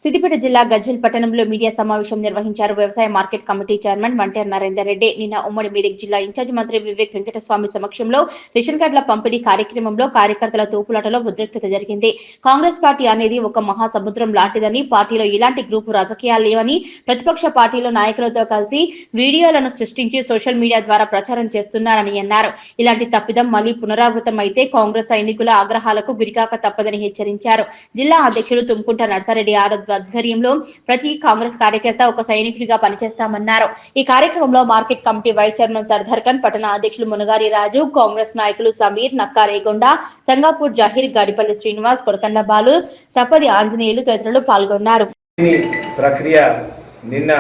సిద్దిపేట జిల్లా గజ్వేల్ పట్టణంలో మీడియా సమావేశం నిర్వహించారు. వ్యవసాయ market committee chairman Vanteru Narender Reddy. నిన్న ఉమ్మడి మెదక్ జిల్లా ఇన్ఛార్జ్ మంత్రి వివేక్ వెంకటస్వామి సమక్షంలో రేషన్ కార్డుల పంపిణీ కార్యక్రమంలో కార్యకర్తల తోపులాటలో ఉద్రిక్తత జరిగింది. కాంగ్రెస్ పార్టీ అనేది ఒక మహాసముద్రం లాంటిదని, పార్టీలో ఇలాంటి గ్రూపు రాజకీయాలు లేవని, ప్రతిపక్ష పార్టీలో నాయకులతో కలిసి వీడియోలను సృష్టించి సోషల్ మీడియా ద్వారా ప్రచారం చేస్తున్నారని అన్నారు. ఇలాంటి తప్పిదం మళ్లీ పునరావృతం అయితే కాంగ్రెస్ సైనికుల ఆగ్రహాలకు గురికాక తప్పదని హెచ్చరించారు. జిల్లా అధ్యక్షులు తుమ్కుంట నర్సారెడ్డి ఆధ్వర్యంలో ప్రతి కాంగ్రెస్ కార్యకర్త ఒక సైనికుడిగా పనిచేస్తామన్నారు. ఈ కార్యక్రమంలో market committee vice chairman Sardar Khan, పట్టణ అధ్యక్షులు మునగారి రాజు, కాంగ్రెస్ నాయకులు సమీర్, నక్కా రేగొండ, సంగాపూర్ జహీర్, గడిపల్లి శ్రీనివాస్, కొడకండ్ల బాలు, తప్పది ఆంజనేయులు తదితరులు పాల్గొన్నారు. ప్రక్రియ నిన్న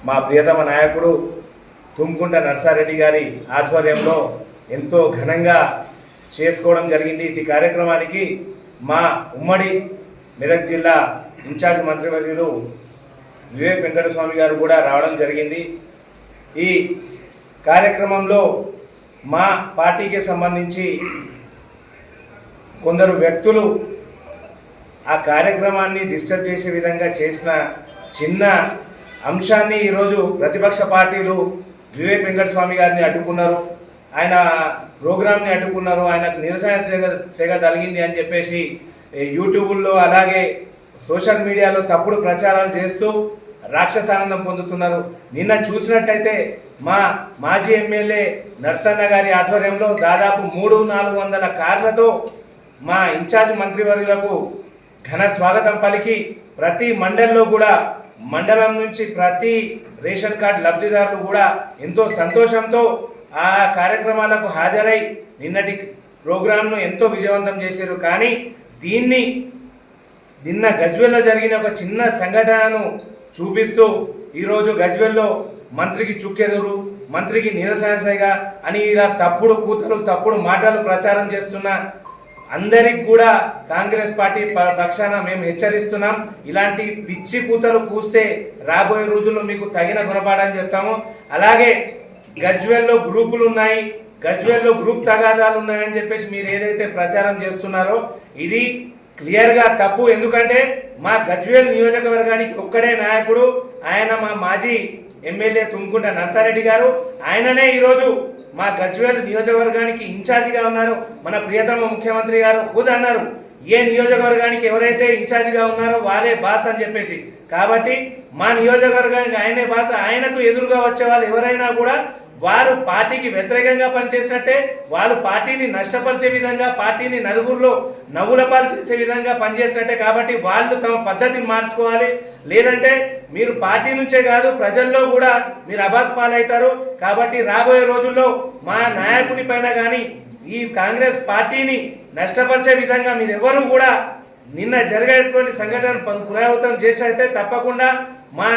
మా ప్రియతమ నాయకుడు తుమ్కుంట నర్సారెడ్డి గారి ఆధ్వర్యంలో ఎంతో ఘనంగా చేసుకోవడం జరిగింది. ఈ కార్యక్రమానికి మా ఉమ్మడి మెదక్ జిల్లా ఇన్ఛార్జ్ మంత్రివర్యులు వివేక్ వెంకటస్వామి గారు కూడా రావడం జరిగింది. ఈ కార్యక్రమంలో మా పార్టీకి సంబంధించి కొందరు వ్యక్తులు ఆ కార్యక్రమాన్ని డిస్టర్బ్ చేసే విధంగా చేసిన చిన్న అంశాన్ని ఈరోజు ప్రతిపక్ష పార్టీలు వివేక్ వెంకటస్వామి గారిని అడ్డుకున్నారు, ఆయన ప్రోగ్రామ్ని అడ్డుకున్నారు, ఆయనకు నిరసన తెగ తలిగింది అని చెప్పేసి యూట్యూబ్లో అలాగే సోషల్ మీడియాలో తప్పుడు ప్రచారాలు చేస్తూ రాక్షసానందం పొందుతున్నారు. నిన్న చూసినట్టయితే మా మాజీ ఎమ్మెల్యే నర్సన్న గారి ఆధ్వర్యంలో దాదాపు 300-400 కార్లతో మా ఇన్ఛార్జ్ మంత్రివర్యులకు ఘన స్వాగతం పలికి ప్రతి మండలంలో కూడా మండలం నుంచి ప్రతి రేషన్ కార్డు లబ్ధిదారులు కూడా ఎంతో సంతోషంతో ఆ కార్యక్రమాలకు హాజరై నిన్నటి ప్రోగ్రాంను ఎంతో విజయవంతం చేశారు. కానీ దీన్ని నిన్న గజ్వేల్లో జరిగిన ఒక చిన్న సంఘటనను చూపిస్తూ ఈరోజు గజ్వేల్లో మంత్రికి చుక్కెదురు, మంత్రికి నిరసనగా అని ఇలా తప్పుడు కూతలు తప్పుడు మాటలు ప్రచారం చేస్తున్న అందరికి కూడా కాంగ్రెస్ పార్టీ పక్షాన మేము హెచ్చరిస్తున్నాం. ఇలాంటి పిచ్చి కూతలు కూస్తే రాబోయే రోజుల్లో మీకు తగిన గుణపాఠం చెప్తాము. అలాగే గజ్వేల్లో గ్రూపులు ఉన్నాయి, గజ్వేల్లో గ్రూప్ తగాదాలు ఉన్నాయని చెప్పేసి మీరు ఏదైతే ప్రచారం చేస్తున్నారో ఇది క్లియర్గా తప్పు. ఎందుకంటే మా గజ్వేల్ నియోజకవర్గానికి ఒక్కడే నాయకుడు, ఆయన మా మాజీ ఎమ్మెల్యే తుమ్కుంట నర్సారెడ్డి గారు. ఆయననే ఈరోజు మా గజ్వేల్ నియోజకవర్గానికి ఇన్ఛార్జిగా ఉన్నారు. మన ప్రియతమ ముఖ్యమంత్రి గారు ఖుద్ అన్నారు, ఏ నియోజకవర్గానికి ఎవరైతే ఇన్ఛార్జిగా ఉన్నారో వారే బాస్ అని చెప్పేసి. కాబట్టి మా నియోజకవర్గానికి ఆయనే బాస్. ఆయనకు ఎదురుగా వచ్చే వాళ్ళు ఎవరైనా కూడా వారు పార్టీకి వ్యతిరేకంగా పనిచేసినట్టే, వాళ్ళు పార్టీని నష్టపరిచే విధంగా, పార్టీని నలుగురిలో నవ్వుల పాలు చేసే విధంగా పనిచేసినట్టే. కాబట్టి వాళ్ళు తమ పద్ధతిని మార్చుకోవాలి. లేదంటే మీరు పార్టీ నుంచే కాదు ప్రజల్లో కూడా మీరు అబాస్ పాలవుతారు. కాబట్టి రాబోయే రోజుల్లో మా నాయకుని పైన కానీ ఈ కాంగ్రెస్ పార్టీని నష్టపరిచే విధంగా మీరు ఎవరు కూడా నిన్న జరిగేటువంటి సంఘటన పునరావృతం చేసినట్టే తప్పకుండా మా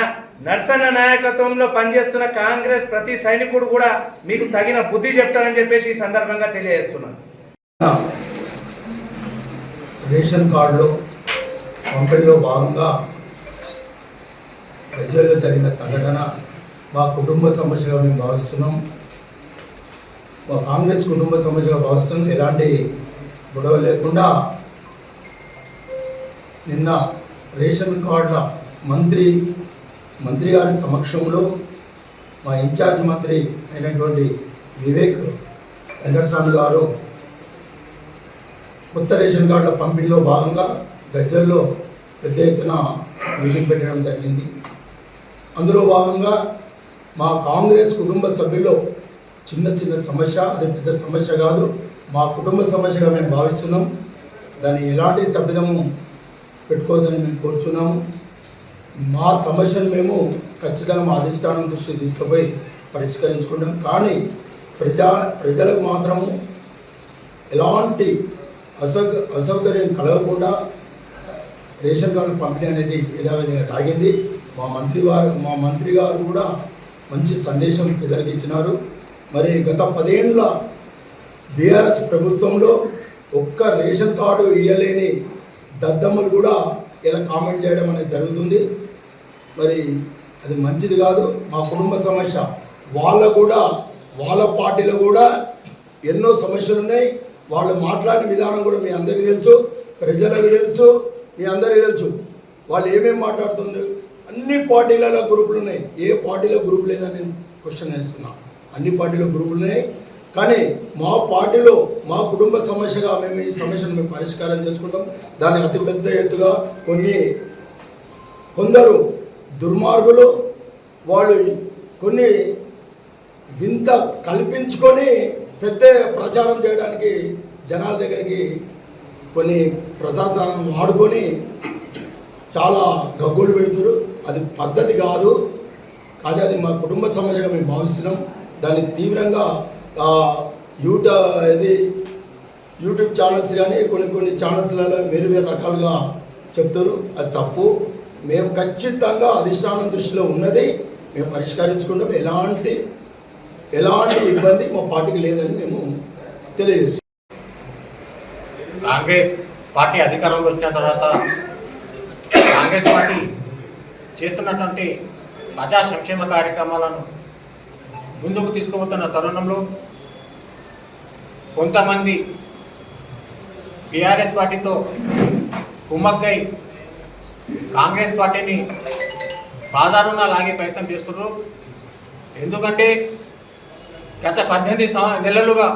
నర్సన్న నాయకత్వంలో పనిచేస్తున్న కాంగ్రెస్ ప్రతి సైనికుడు కూడా మీకు తగిన బుద్ధి చెప్తారని చెప్పేసి ఈ సందర్భంగా తెలియజేస్తున్నాను. రేషన్ కార్డులో పంపిణీలో భాగంగా ప్రజల్లో జరిగిన సంఘటన మా కుటుంబ సమస్యగా మేము భావిస్తున్నాం. మా కాంగ్రెస్ కుటుంబ సమస్యగా భావిస్తున్నాం. ఎలాంటి గొడవ లేకుండా నిన్న రేషన్ కార్డుల మంత్రి గారి సమక్షంలో మా ఇన్ఛార్జ్ మంత్రి అయినటువంటి వివేక్ వెంకటస్వామి గారు కొత్త రేషన్ కార్డుల పంపిణీలో భాగంగా గజ్వేల్లో పెద్ద ఎత్తున మీటింగ్ పెట్టడం జరిగింది. అందులో భాగంగా మా కాంగ్రెస్ కుటుంబ సభ్యుల్లో చిన్న సమస్య, అది పెద్ద సమస్య కాదు, మా కుటుంబ సమస్యగా మేము భావిస్తున్నాం. దాన్ని ఎలాంటి తప్పిదము పెట్టుకోవద్దని మేము కోరుచున్నాము. మా సమస్యను మేము ఖచ్చితంగా మా అధిష్టానం దృష్టికి తీసుకుపోయి పరిష్కరించుకుంటాం. కానీ ప్రజలకు మాత్రము ఎలాంటి అసౌకర్యం కలగకుండా రేషన్ కార్డు పంపిణీ అనేది యథావిధిగా సాగింది. మా మంత్రి గారు కూడా మంచి సందేశం ప్రజలకు ఇచ్చినారు. మరి గత 10 ఏళ్ళ బీఆర్ఎస్ ప్రభుత్వంలో ఒక్క రేషన్ కార్డు ఇవ్వలేని దద్దమ్మలు కూడా ఇలా కామెంట్ చేయడం అనేది జరుగుతుంది. మరి అది మంచిది కాదు. మా కుటుంబ సమస్య వాళ్ళ పార్టీలో కూడా ఎన్నో సమస్యలు ఉన్నాయి. వాళ్ళు మాట్లాడిన విధానం కూడా మీ అందరికీ తెలుసు, ప్రజలకు తెలుసు, మీ అందరికీ తెలుసు. వాళ్ళు ఏమేమి మాట్లాడుతుంది, అన్ని పార్టీలలో గ్రూపులు ఉన్నాయి. ఏ పార్టీలో గ్రూప్ లేదని నేను క్వశ్చన్ వేస్తున్నా. అన్ని పార్టీలో గ్రూపులు ఉన్నాయి. కానీ మా పార్టీలో మా కుటుంబ సమస్యగా మేము ఈ సమస్యను మేము పరిష్కారం చేసుకుంటాం. దాన్ని అతిపెద్ద ఎత్తుగా కొందరు దుర్మార్గులు వాళ్ళు కొన్ని వింత కల్పించుకొని పెద్ద ప్రచారం చేయడానికి జనాల దగ్గరికి కొన్ని ప్రశాసనం వాడుకొని చాలా గగ్గోలు పెడుతున్నారు. అది పద్ధతి కాదు. కానీ అది మా కుటుంబ సమస్యగా మేము భావిస్తున్నాం. దాన్ని తీవ్రంగా యూట్యూబ్ ఛానల్స్ కానీ కొన్ని ఛానల్స్లలో వేరు రకాలుగా చెప్తారు. అది తప్పు. మేము ఖచ్చితంగా అధిష్టానం దృష్టిలో ఉన్నది మేము పరిష్కరించుకుంటాం. ఎలాంటి ఇబ్బంది మా పార్టీకి లేదని మేము తెలియజేస్తాం. కాంగ్రెస్ పార్టీ అధికారంలో వచ్చిన తర్వాత కాంగ్రెస్ పార్టీ చేస్తున్నటువంటి ప్రజా సంక్షేమ కార్యక్రమాలను ముందుకు తీసుకుపోతున్న తరుణంలో కొంతమంది టీఆర్ఎస్ పార్టీతో కుమ్మక్కై కాంగ్రెస్ పార్టీని బాధారున లాగే ప్రయత్నం చేస్తున్నారు. ఎందుకంటే గత 18 నెలలుగా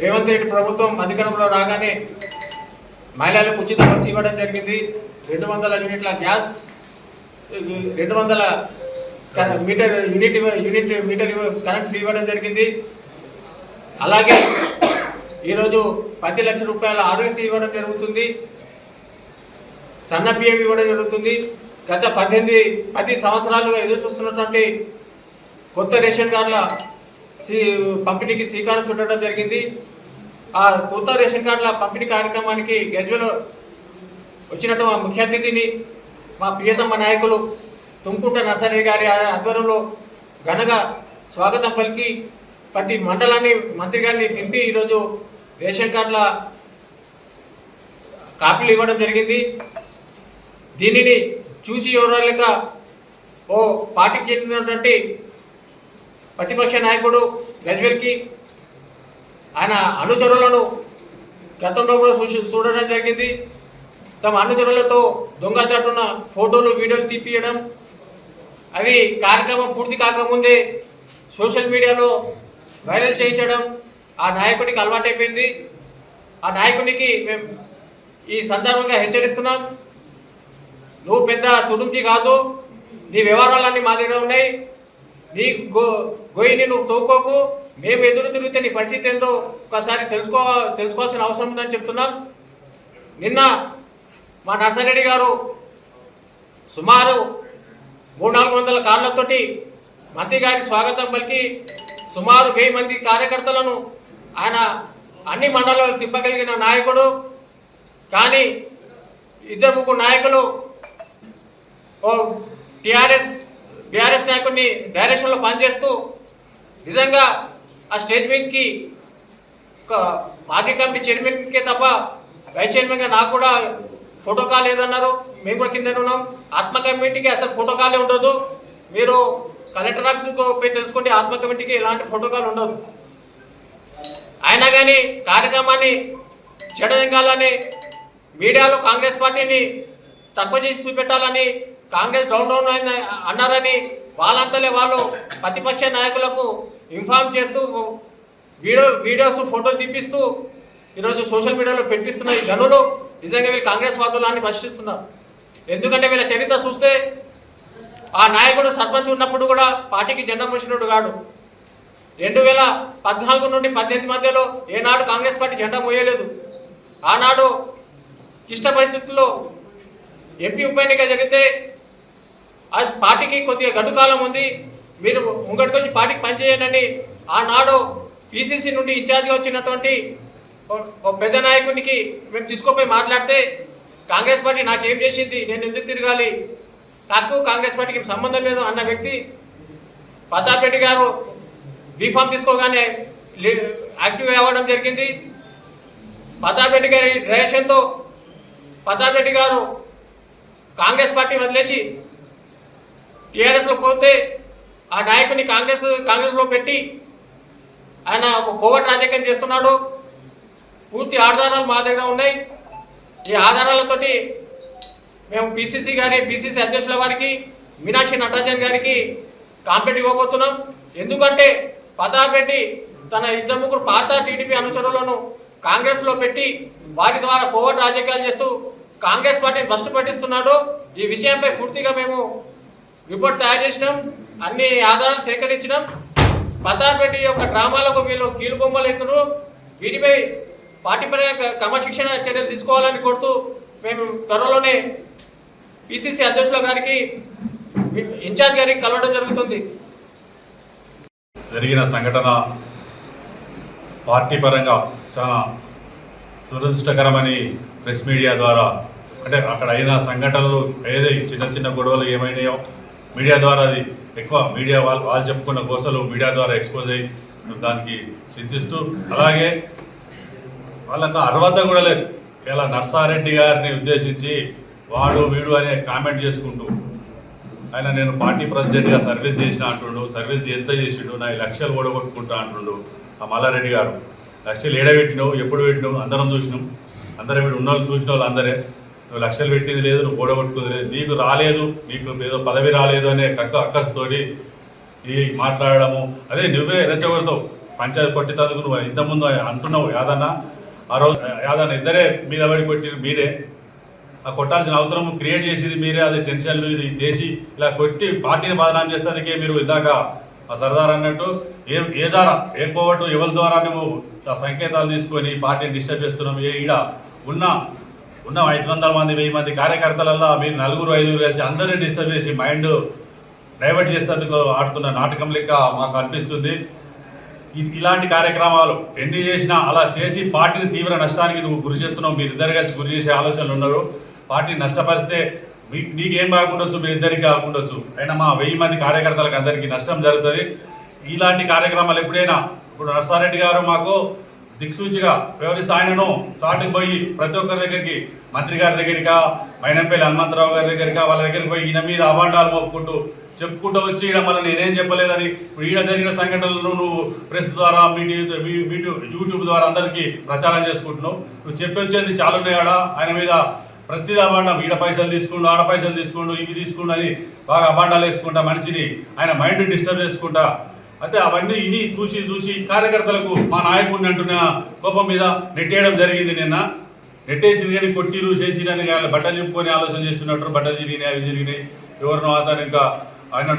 రేవంత్ రెడ్డి ప్రభుత్వం అధికారంలో రాగానే మహిళలకు ఉచిత బస్సు ఇవ్వడం జరిగింది. 200 యూనిట్ల గ్యాస్, 200 మీటర్ కరెంట్ ఫ్రీ ఇవ్వడం జరిగింది. అలాగే ఈరోజు 10 లక్షల రూపాయల ఆరోగ్యశ్రీ ఇవ్వడం జరుగుతుంది. సన్న బియ్యం ఇవ్వడం జరుగుతుంది. గత 10 సంవత్సరాలుగా ఎదురు చూస్తున్నటువంటి కొత్త రేషన్ కార్డుల పంపిణీకి శ్రీకారం చుట్టడం జరిగింది. ఆ కొత్త రేషన్ కార్డుల పంపిణీ కార్యక్రమానికి గజ్వేల్ వచ్చినట్టు ముఖ్య అతిథిని మా ప్రియతమ నాయకులు తుమ్కుంట నర్సరెడ్డి గారి ఆధ్వర్యంలో ఘనంగా స్వాగతం పలికి ప్రతి మండలాన్ని మంత్రి గారిని దింపి ఈరోజు రేషన్ కార్డుల కాపీలు ఇవ్వడం జరిగింది. దీనిని చూసి ఎవరలేక ఓ పార్టీకి చెందినటువంటి ప్రతిపక్ష నాయకుడు గజ్వేల్కి ఆయన అనుచరులను గతంలో కూడా చూడడం జరిగింది. తమ అనుచరులతో దొంగచాటున ఫోటోలు వీడియోలు తీపియడం, అది కార్యక్రమం పూర్తి కాకముందే సోషల్ మీడియాలో వైరల్ చేయించడం ఆ నాయకుడికి అలవాటైపోయింది. ఆ నాయకునికి మేము ఈ సందర్భంగా హెచ్చరిస్తున్నాం. నువ్వు పెద్ద తుడుంకి కాదు, నీ వ్యవహారాలన్నీ మా దగ్గర ఉన్నాయి. నీ గొయ్యిని నువ్వు తోకోకు. మేము ఎదురు తిరిగితే నీ పరిస్థితి ఏందో ఒకసారి తెలుసుకోవాల్సిన అవసరం ఉందని చెప్తున్నాం. నిన్న మా నర్సరెడ్డి గారు సుమారు 300-400 కార్లతోటి మంత్రి గారికి స్వాగతం పలికి సుమారు 1000 మంది కార్యకర్తలను ఆయన అన్ని మండలాలు తిప్పగలిగిన నాయకుడు. కానీ 2-3 నాయకులు బీఆర్ఎస్ నాయకుడిని డైరెక్షన్లో పనిచేస్తూ నిజంగా ఆ స్టేజ్ మీదకి ఒక పార్టీ కమిటీ చైర్మన్కే తప్ప వైస్ చైర్మన్గా నాకు కూడా ఫోటోకాల్ లేదన్నారు. మేము కూడా కింద ఉన్నాం. ఆత్మ కమిటీకి అసలు ఫోటోకాలే ఉండదు. మీరు కలెక్టర్ ఆఫీస్కి పోయి తెలుసుకోండి, ఆత్మ కమిటీకి ఎలాంటి ఫోటోకాల్ ఉండదు. అయినా కానీ కార్యక్రమాన్ని చెడదింగాలని మీడియాలో కాంగ్రెస్ పార్టీని తక్కువ చేసి చూపెట్టాలని, కాంగ్రెస్ డౌన్ అయింది అన్నారని వాళ్ళంతలే వాళ్ళు ప్రతిపక్ష నాయకులకు ఇన్ఫార్మ్ చేస్తూ వీడియోస్ ఫోటోలు తీపిస్తూ ఈరోజు సోషల్ మీడియాలో పెట్టిస్తున్న ఈ గనులు నిజంగా వీళ్ళు కాంగ్రెస్ వాదులాన్ని ప్రశ్నిస్తున్నారు. ఎందుకంటే వీళ్ళ చరిత్ర చూస్తే ఆ నాయకుడు సర్పంచ్ ఉన్నప్పుడు కూడా పార్టీకి జెండా మోసినోడు కాడు. 2014 నుండి 18 మధ్యలో ఏనాడు కాంగ్రెస్ పార్టీ జెండా మోయలేదు. ఆనాడు క్లిష్ట పరిస్థితుల్లో ఎంపీ ఉప ఎన్నిక జరిగితే ఆ పార్టీకి కొద్దిగా గడ్డు కాలం ఉంది, మీరు ముంగడికి వచ్చి పార్టీకి పనిచేయనని ఆనాడు పిసిసి నుండి ఇన్ఛార్జ్గా వచ్చినటువంటి ఒక పెద్ద నాయకునికి మేము తీసుకుపోయి మాట్లాడితే కాంగ్రెస్ పార్టీ నాకేం చేసింది, నేను ఎందుకు తిరగాలి, నాకు కాంగ్రెస్ పార్టీకి సంబంధం లేదు అన్న వ్యక్తి ప్రతాప్ రెడ్డి గారు బీఫామ్ తీసుకోగానే యాక్టివ్ అవ్వడం జరిగింది. ప్రతాప్ రెడ్డి గారి డైరెక్షన్తో ప్రతాప్ రెడ్డి గారు కాంగ్రెస్ పార్టీ వదిలేసి టీఆర్ఎస్లో పోతే ఆ నాయకుని కాంగ్రెస్లో పెట్టి ఆయన ఒక కోవట్ రాజకీయం చేస్తున్నాడు. పూర్తి ఆధారాలు మా దగ్గర ఉన్నాయి. ఈ ఆధారాలతోటి మేము పిసిసి అధ్యక్షుల వారికి మీనాక్షి నటరాజన్ గారికి కాంప్లైంట్ ఇవ్వబోతున్నాం. ఎందుకంటే ప్రతాప్ రెడ్డి తన 2-3 పాత టీడీపీ అనుచరులను కాంగ్రెస్లో పెట్టి వారి ద్వారా కోవట్ రాజకీయాలు చేస్తూ కాంగ్రెస్ పార్టీని భ్రష్టు పట్టిస్తున్నాడు. ఈ విషయంపై పూర్తిగా మేము రిపోర్ట్ తయారు చేసినాం, అన్ని ఆధారాలు సేకరించినాం. ప్రతాప్ రెడ్డి యొక్క డ్రామాలకు వీళ్ళు కీలుబొమ్మలు అవుతున్నారు. వీటిపై పార్టీపరంగా క్రమశిక్షణ చర్యలు తీసుకోవాలని కోరుతూ మేము త్వరలోనే పిసిసి అధ్యక్షుల గారికి ఇన్ఛార్జ్ గారికి కలవడం జరుగుతుంది. జరిగిన సంఘటన పార్టీ పరంగా చాలా దురదృష్టకరమని ప్రెస్ మీడియా ద్వారా, అంటే అక్కడ అయిన సంఘటనలు ఏదై చిన్న గొడవలు ఏమైనాయో మీడియా ద్వారా అది ఎక్కువ మీడియా వాళ్ళు చెప్పుకున్న గోసలు మీడియా ద్వారా ఎక్స్పోజ్ అయ్యి దానికి చింతిస్తూ, అలాగే వాళ్ళకు అర్హత కూడా లేదు. ఇలా నర్సారెడ్డి గారిని ఉద్దేశించి వాడు వీడు అనే కామెంట్ చేసుకుంటూ ఆయన నేను పార్టీ ప్రెసిడెంట్గా సర్వీస్ చేసిన అంటుండు, సర్వీస్ ఎంత చేసిండు, నా లక్షలు ఓడగొట్టుకుంటా అంటుండు. ఆ మల్లారెడ్డి గారు లక్షలు ఏడబెట్టినావు, ఎప్పుడు పెట్టినావు, అందరం చూసినాం, అందరం ఉన్న వాళ్ళు చూసిన వాళ్ళు అందరే. నువ్వు లక్షలు పెట్టింది లేదు, నువ్వు ఓడగొట్టుకుంది లేదు, నీకు రాలేదు, నీకు ఏదో పదవి రాలేదు అనే అక్కస్తోటి ఈ మాట్లాడడము. అదే నువ్వే రెచ్చగొడతావు, పంచాయతీ కొట్టినందుకు నువ్వు ఇంతకుముందు అంటున్నావు యాదన్న. ఆ రోజు యాదన్న ఇద్దరే మీద పడి కొట్టిన మీరే, ఆ కొట్టాల్సిన అవసరం క్రియేట్ చేసేది మీరే. అది టెన్షన్లు ఇది చేసి ఇలా కొట్టి పార్టీని బదనాం చేసేందుకే మీరు ఇందాక ఆ సర్దార్ అన్నట్టు ఏ ద్వారా ఏ కోవటు ఎవరి ద్వారా నువ్వు ఆ సంకేతాలు తీసుకొని పార్టీని డిస్టర్బ్ చేస్తున్నావు. ఈడ ఉన్న 500 మంది 1000 మంది కార్యకర్తలల్లో మీరు 4-5 కలిసి అందరినీ డిస్టర్బ్ చేసి మైండ్ డైవర్ట్ చేసేందుకు ఆడుతున్న నాటకం లెక్క మాకు అనిపిస్తుంది. ఇలాంటి కార్యక్రమాలు ఎన్ని చేసినా అలా చేసి పార్టీని తీవ్ర నష్టానికి నువ్వు గురి చేస్తున్నావు. మీరు ఇద్దరు కలిసి గురి చేసే ఆలోచనలు ఉన్నారు. పార్టీని నష్టపరిస్తే నీకేం బాగుండొచ్చు, మీరు ఇద్దరికి కాకుండొచ్చు, అయినా మా 1000 మంది కార్యకర్తలకు అందరికీ నష్టం జరుగుతుంది. ఇలాంటి కార్యక్రమాలు ఎప్పుడైనా ఇప్పుడు నర్సారెడ్డి గారు మాకు దిక్సూచిగా వ్యవహరిస్తే ఆయనను చాటుకు పోయి ప్రతి ఒక్కరి దగ్గరికి, మంత్రి గారి దగ్గరికా, మైనంపల్లి హనుమంతరావు గారి దగ్గరికా, వాళ్ళ దగ్గరికి పోయి ఈయన మీద అభాండాలు మోపుకుంటూ చెప్పుకుంటూ వచ్చి ఈడ మళ్ళీ నేనేం చెప్పలేదని ఇప్పుడు ఈడ జరిగిన సంఘటనలను నువ్వు ప్రెస్ ద్వారా యూట్యూబ్ ద్వారా అందరికీ ప్రచారం చేసుకుంటున్నావు. నువ్వు చెప్పొచ్చేది చాలా ఉన్నాయాడా ఆయన మీద ప్రతిదీ అభాండం, ఈడ పైసలు తీసుకుంటూ ఆడ పైసలు తీసుకుంటూ ఇవి తీసుకుంటూ అని బాగా అభాండాలు వేసుకుంటా మనిషిని ఆయన మైండ్ డిస్టర్బ్ చేసుకుంటా. అయితే అవన్నీ ఇని చూసి కార్యకర్తలకు మా నాయకుడిని అంటున్న కోపం మీద నెట్టేయడం జరిగింది. నిన్న నెట్టేసి కానీ కొట్టిరు చేసిరని బట్టలు చెప్పుకొని ఆలోచన చేస్తున్నట్టు బట్టలు జరిగినాయి అవి జరిగినాయి, ఎవరినో అతను ఇంకా ఆయన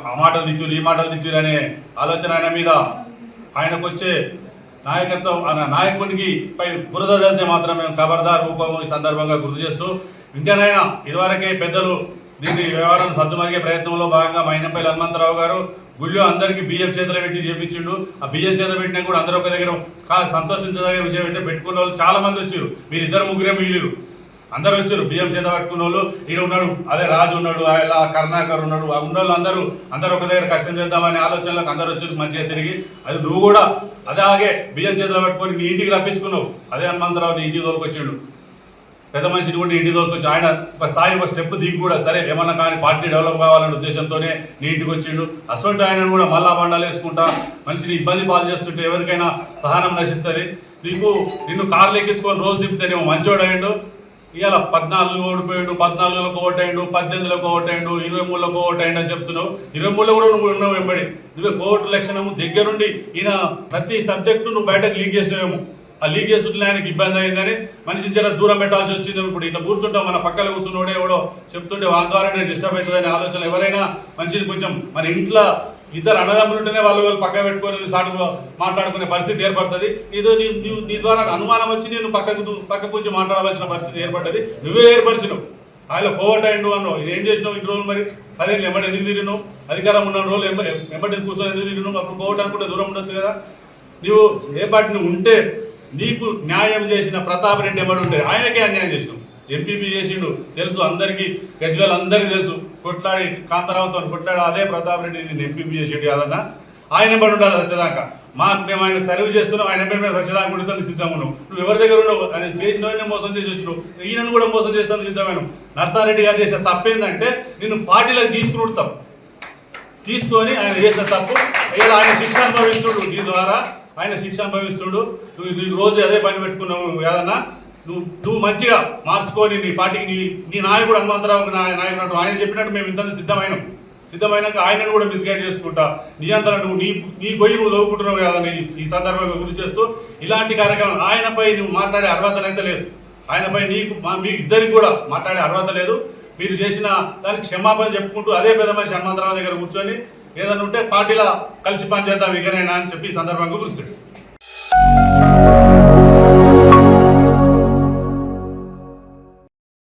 ఆ మాటలు తిట్టురు ఈ మాటలు తిట్టురు అనే ఆలోచన ఆయన మీద, ఆయనకు వచ్చే నాయకత్వం నాయకునికి పై బురద చదివితే మాత్రం మేము ఖబర్దార్ రూపం ఈ సందర్భంగా గుర్తు చేస్తూ, ఇంకానైనా ఇదివరకే పెద్దలు దీన్ని వ్యవహారం సర్దుమరిగే ప్రయత్నంలో భాగంగా మైనంపల్లి హనుమంతరావు గారు గుళ్ళో అందరికీ బియ్యం చేతులు పెట్టి చేపించిండు. ఆ బియ్యం చేతులు పెట్టినా కూడా అందరూ ఒక దగ్గర సంతోషించదగిన విషయం అంటే పెట్టుకున్న వాళ్ళు చాలా మంది వచ్చారు. మీరు 2-3 మిగిలిరు, అందరూ వచ్చారు బియ్యం చేత పట్టుకున్న వాళ్ళు. ఈడ ఉన్నాడు, అదే రాజు ఉన్నాడు, ఇలా కరుణాకర్ ఉన్నాడు, ఆ ఉన్న వాళ్ళు అందరూ ఒక దగ్గర కష్టం చేద్దామనే ఆలోచనలకు అందరూ వచ్చి మంచిగా తిరిగి, అది నువ్వు కూడా అలాగే బియ్యం చేతులు పట్టుకొని నీ ఇంటికి రప్పించుకున్నావు. అదే హనుమంతరావు నీ ఇంటికి తోలుకొచ్చాడు, పెద్ద మనిషిని కూడా ఇంటికి తోలుకొచ్చి ఆయన ఒక స్థాయి ఒక స్టెప్ దిగి కూడా సరే ఏమన్నా కానీ పార్టీ డెవలప్ కావాలనే ఉద్దేశంతోనే నీ ఇంటికి వచ్చిండు. అసలు ఆయనను కూడా మళ్ళా బండాలు వేసుకుంటా మనిషిని ఇబ్బంది పాలు చేస్తుంటే ఎవరికైనా సహనం నశిస్తుంది. నిన్ను కార్లు ఎక్కించుకొని రోజు దింపితేనేమో మంచోడు అయ్యిండు. ఇవాళ 14 ఓడిపోయాడు, 14లకు ఓటైండు, 18లకు ఓటైండు, 23లకు ఓటైండు అని చెప్తున్నావు. 23లో కూడా నువ్వు ఉన్నావు వెంబడి. నువ్వే కోర్టు లక్షణము దగ్గరుండి ఈయన ప్రతి సబ్జెక్టు నువ్వు బయటకు లీక్ చేసినావేమో. ఆ లీక్ చేస్తుంటే ఆయనకి ఇబ్బంది అయిందని మనిషిని చాలా దూరం పెట్టాల్సి వచ్చింది. ఇప్పుడు ఇట్లా కూర్చుంటాం, మన పక్కన కూర్చున్నోడే ఎవడో చెప్తుంటే వాళ్ళ ద్వారా నేను డిస్టర్బ్ అవుతుందనే ఆలోచన ఎవరైనా మనిషిని కొంచెం మన ఇంట్లో ఇద్దరు అన్నదమ్ములు ఉంటేనే వాళ్ళు పక్క పెట్టుకొని సాటు మాట్లాడుకునే పరిస్థితి ఏర్పడుతుంది. ఏదో నీ ద్వారా అనుమానం వచ్చి నేను పక్క కూర్చొని మాట్లాడవలసిన పరిస్థితి ఏర్పడ్డది. నువ్వే ఏర్పరిచినావు. ఆయన కోవటైండు అన్నావు. ఏం చేసినావు ఇన్ని రోజులు? మరి 10 ఏళ్ళు ఎంబడి ఎందుకు తిరిగినావు? అధికారం ఉన్న రోజులు ఎంబడి కూర్చొని ఎందుకు తిరిగినావు? అప్పుడు కోవట అనుకుంటే దూరం ఉండొచ్చు కదా. నువ్వు ఏ పార్టీ నువ్వు ఉంటే నీకు న్యాయం చేసిన ప్రతాప్ రెడ్డి ఎంబడి ఉంటే ఆయనకే అన్యాయం చేసినావు. ఎంపీపీ చేసిండు తెలుసు అందరికీ, గజ్వేల్ అందరికీ తెలుసు. కొట్లాడి కాంతారావుతో కొట్లాడి అదే ప్రతాప్ రెడ్డి నేను ఎంపీపీ చేసిండు కాదన్న. ఆయన ఎంబడి ఉండాలి వచ్చేదాకా. మేము ఆయనకు సర్వ్ చేస్తున్నాం, ఆయన ఎంబడి మేము వచ్చేదాకా ఉండుతాను సిద్ధంగా ఉన్నావు. నువ్వు ఎవరి దగ్గర ఉన్నావు? ఆయన చేసిన మోసం చేసి వచ్చినావు, ఈయనను కూడా మోసం చేస్తాను సిద్ధమైన. నర్సారెడ్డి గారు చేసిన తప్పేందంటే నిన్ను పార్టీలోకి తీసుకొని ఆయన చేసిన తప్పు ఇలా ఆయన శిక్ష అనుభవిస్తుడు. నీ ద్వారా ఆయన శిక్ష అనుభవిస్తుడు. నువ్వు రోజు అదే పని పెట్టుకున్నావు ఏదన్నా. నువ్వు మంచిగా మార్చుకొని నీ పార్టీకి నీ నాయకుడు హనుమంతరావుకి నాయకుడు ఆయన చెప్పినట్టు మేము ఇంత సిద్ధమైనాక ఆయనను కూడా మిస్గైడ్ చేసుకుంటా నీ అంతా నీ గొయ్యి నువ్వు చదువుకుంటున్నావు కదా ఈ సందర్భంగా గురి చేస్తూ ఇలాంటి కార్యక్రమం ఆయనపై నువ్వు మాట్లాడే అర్హతనైతే లేదు. ఆయనపై మీ ఇద్దరికి కూడా మాట్లాడే అర్హత లేదు. మీరు చేసిన దానికి క్షమాపణ చెప్పుకుంటూ అదే పెద్ద మనిషి హనుమంతరావు దగ్గర కూర్చొని ఏదైనా ఉంటే పార్టీలో కలిసి పనిచేద్దాం ఇకనైనా అని చెప్పి ఈ సందర్భంగా గుర్తిస్తాడు.